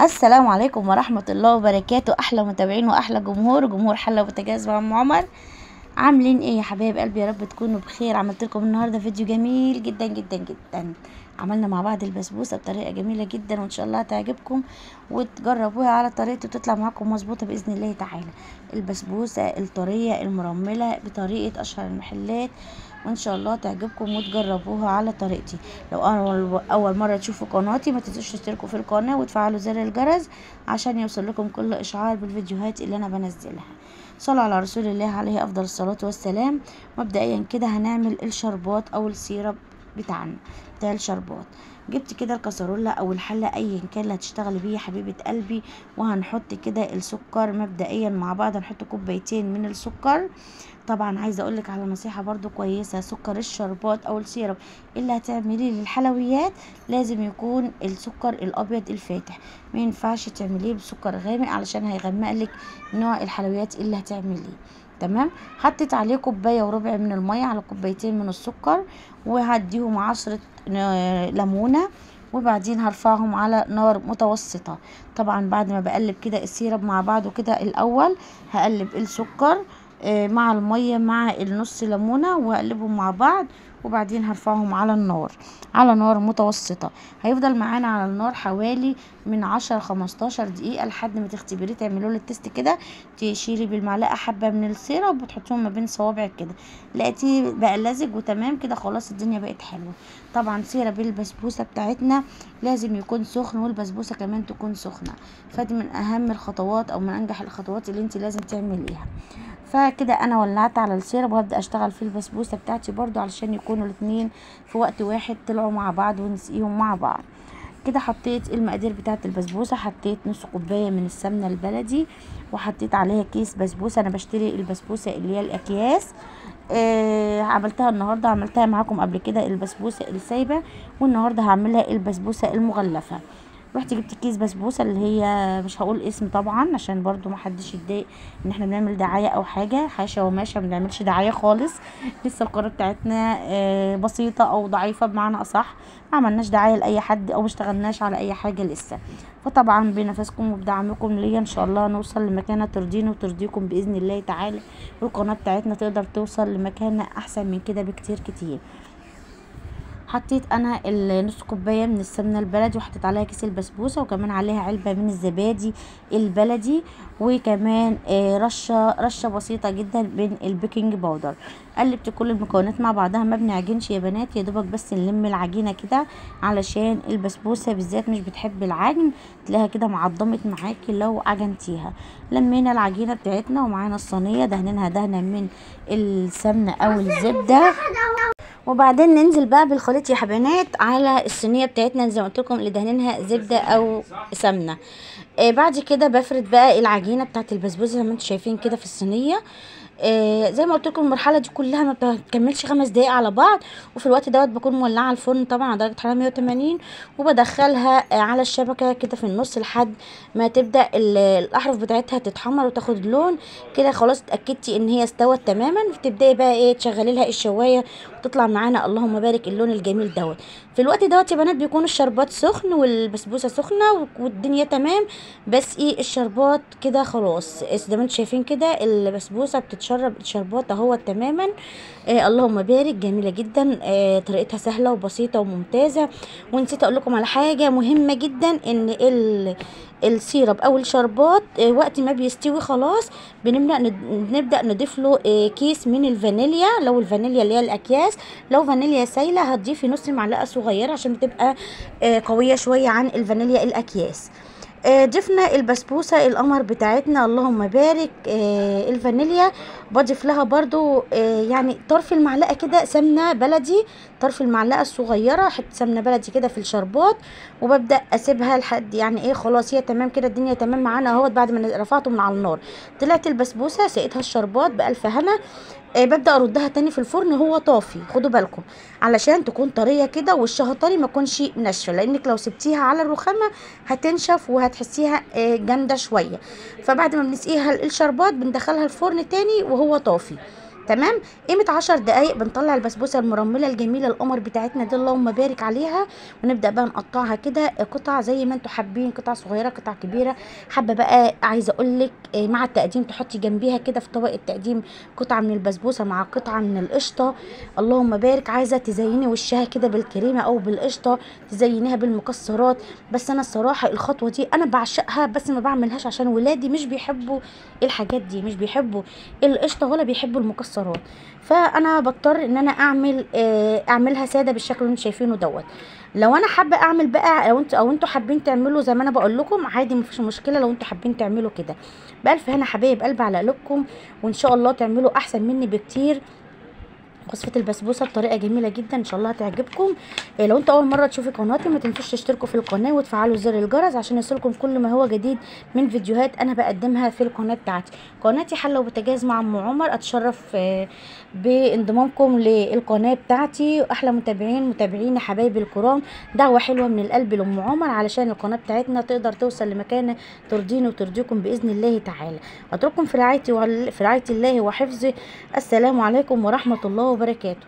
السلام عليكم ورحمة الله وبركاته. أحلى متابعين وأحلى جمهور حلة وبوتاجاز مع أم عمر. عاملين ايه يا حبايب قلبي؟ يا رب تكونوا بخير. عملت لكم النهارده فيديو جميل جدا جدا جدا. عملنا مع بعض البسبوسه بطريقه جميله جدا، وان شاء الله هتعجبكم وتجربوها على طريقتي وتطلع معاكم مظبوطه باذن الله تعالى. البسبوسه الطريه المرمله بطريقه اشهر المحلات، وان شاء الله تعجبكم وتجربوها على طريقتي. لو اول مره تشوفوا قناتي ما تنسوش تشتركوا في القناه وتفعلوا زر الجرس عشان يوصل لكم كل اشعار بالفيديوهات اللي انا بنزلها. صلوا على رسول الله عليه افضل الصلاه والسلام. مبدئيا كده هنعمل الشربات او السيرب بتاعنا بتاع الشربات. جبت كده الكسرولة او الحله ايا كان اللي هتشتغلي بيه يا حبيبه قلبي، وهنحط كده السكر مبدئيا مع بعض. هنحط كوبايتين من السكر. طبعا عايزه اقولك على نصيحه برضو كويسه، سكر الشربات او السيرب اللي هتعمليه للحلويات لازم يكون السكر الابيض الفاتح، ما ينفعش تعمليه بسكر غامق علشان هيغمق لك نوع الحلويات اللي هتعمليه. تمام. حطيت عليه كوبايه وربع من الميه على كوبايتين من السكر، وهديهم عصره ليمونه، وبعدين هرفعهم على نار متوسطه. طبعا بعد ما بقلب كده السيرب مع بعضه كده الاول هقلب السكر مع الميه مع النص ليمونه وهقلبهم مع بعض، وبعدين هرفعهم على النار على نار متوسطه. هيفضل معانا على النار حوالي من 10-15 دقيقه لحد ما تختبريه تعملوا له التست كده. تشيلي بالمعلقه حبه من السيرب وتحطيهم ما بين صوابعك كده، لقيتيه بقى لزج وتمام كده خلاص الدنيا بقت حلوه. طبعا سيرب البسبوسه بتاعتنا لازم يكون سخن، والبسبوسه كمان تكون سخنه، فدي من اهم الخطوات او من انجح الخطوات اللي انت لازم تعمليها. فكده انا ولعت على السيرب وهبدا اشتغل في البسبوسه بتاعتي برضو علشان يكونوا الاثنين في وقت واحد طلعوا مع بعض ونسقيهم مع بعض. كده حطيت المقادير بتاعه البسبوسه، حطيت نص كوبايه من السمنه البلدي، وحطيت عليها كيس بسبوسه. انا بشتري البسبوسه اللي هي الاكياس. عملتها النهارده، عملتها معاكم قبل كده البسبوسه السايبه، والنهارده هعملها البسبوسه المغلفه. رحت جبت كيس بسبوسه اللي هي مش هقول اسم طبعا عشان برضو ما حدش يتضايق ان احنا بنعمل دعايه او حاجه، حاشا وماشا ما بنعملش دعايه خالص. لسه القناه بتاعتنا بسيطه او ضعيفه بمعنى اصح، ما عملناش دعايه لاي حد او ما اشتغلناش على اي حاجه لسه. فطبعا بنفسكم وبدعمكم ليا ان شاء الله نوصل لمكانه ترضينا وترضيكم باذن الله تعالى، والقناه بتاعتنا تقدر توصل لمكانه احسن من كده بكتير كتير. حطيت انا النص كوبايه من السمنه البلدي، وحطيت عليها كيس البسبوسه، وكمان عليها علبه من الزبادي البلدي، وكمان رشه بسيطه جدا من البيكنج باودر. قلبت كل المكونات مع بعضها، ما بنعجنش يا بنات، يا دوبك بس نلم العجينه كده علشان البسبوسه بالذات مش بتحب العجن، تلاقيها كده معضمت معاكي لو عجنتيها. لمينا العجينه بتاعتنا ومعانا الصينيه دهنينها دهنه من السمنه او الزبده، وبعدين ننزل بقى بالخليط يا حبنات على الصينيه بتاعتنا زي ما قلت لكم اللي دهنينها زبده او سمنه. بعد كده بفرد بقى العجينه بتاعت البسبوسه زي ما انتم شايفين كده في الصينيه. زي ما قلت لكم المرحله دي كلها ما بتكملش 5 دقايق على بعض، وفي الوقت دوت بكون مولعه الفرن طبعا على درجه حراره 180، وبدخلها على الشبكه كده في النص لحد ما تبدا الاحرف بتاعتها تتحمر وتاخد لون كده. خلاص اتاكدتي ان هي استوت تماما، تبداي بقى ايه تشغلي لها الشوايه وتطلع معانا اللهم بارك اللون الجميل دوت. في الوقت دوت يا بنات بيكون الشربات سخن والبسبوسه سخنه والدنيا تمام، بس ايه الشربات كده خلاص زي ما انتم شايفين كده البسبوسه بتتشرب الشربات اهو تماما. اللهم بارك جميله جدا. طريقتها سهله وبسيطه وممتازه. ونسيت اقول لكم على حاجه مهمه جدا، ان السيرب او الشربات وقت ما بيستوي خلاص بنبدا نضيف له كيس من الفانيليا، لو الفانيليا اللي هي الاكياس، لو فانيليا سايله هتضيفي نص معلقه صغيره عشان بتبقى قويه شويه عن الفانيليا الاكياس. ضفنا البسبوسه القمر بتاعتنا اللهم بارك. الفانيليا بضيف لها برضو يعني طرف المعلقه كده سمنه بلدي، طرف المعلقه الصغيره حته سمنه بلدي كده في الشربات، وببدا اسيبها لحد يعني ايه خلاص هي تمام كده الدنيا تمام معانا اهوت. بعد ما رفعته من على النار طلعت البسبوسه سقيتها الشربات بالف هنا. ببدا اردها تاني في الفرن هو طافي، خدوا بالكم علشان تكون طريه كده وشها طري ما تكونش ناشفه، لانك لو سبتيها على الرخامه هتنشف وهتحسيها جامده شويه. فبعد ما بنسقيها الشربات بندخلها الفرن تاني وهو طافي. تمام. قيمه 10 دقايق بنطلع البسبوسه المرمله الجميله القمر بتاعتنا دي، اللهم بارك عليها. ونبدا بقى نقطعها كده قطع زي ما انتوا حابين، قطع صغيره قطع كبيره. حابه بقى عايزه اقول لك مع التقديم تحطي جنبيها كده في طبق التقديم قطعه من البسبوسه مع قطعه من القشطه، اللهم بارك. عايزه تزيني وشها كده بالكريمه او بالقشطه، تزينيها بالمكسرات. بس انا الصراحه الخطوه دي انا بعشقها، بس ما بعملهاش عشان ولادي مش بيحبوا الحاجات دي، مش بيحبوا القشطه ولا بيحبوا المكسرات. فانا بضطر ان انا اعملها ساده بالشكل اللي انتوا شايفينه دوت. لو انا حابه اعمل بقى، او انتوا حابين تعملوا زي ما انا بقول لكم عادي، مفيش مشكله. لو انتوا حابين تعملوا كده بالف هنا حبايب قلب على قلوبكم، وان شاء الله تعملوا احسن مني بكتير. وصفه البسبوسه بطريقه جميله جدا، ان شاء الله هتعجبكم. لو انتوا اول مره تشوفي قناتي ما تنسوش تشتركوا في القناه وتفعلوا زر الجرس عشان يوصلكم كل ما هو جديد من فيديوهات انا بقدمها في القناه بتاعتي. قناتي حله وبوتاجاز مع ام عمر. اتشرف بانضمامكم للقناه بتاعتي. احلى متابعين حبايبي الكرام، دعوه حلوه من القلب لام عمر علشان القناه بتاعتنا تقدر توصل لمكانه ترضيني وترضيكم باذن الله تعالى. اترككم في رعايه الله وحفظه. السلام عليكم ورحمه الله وبركاته.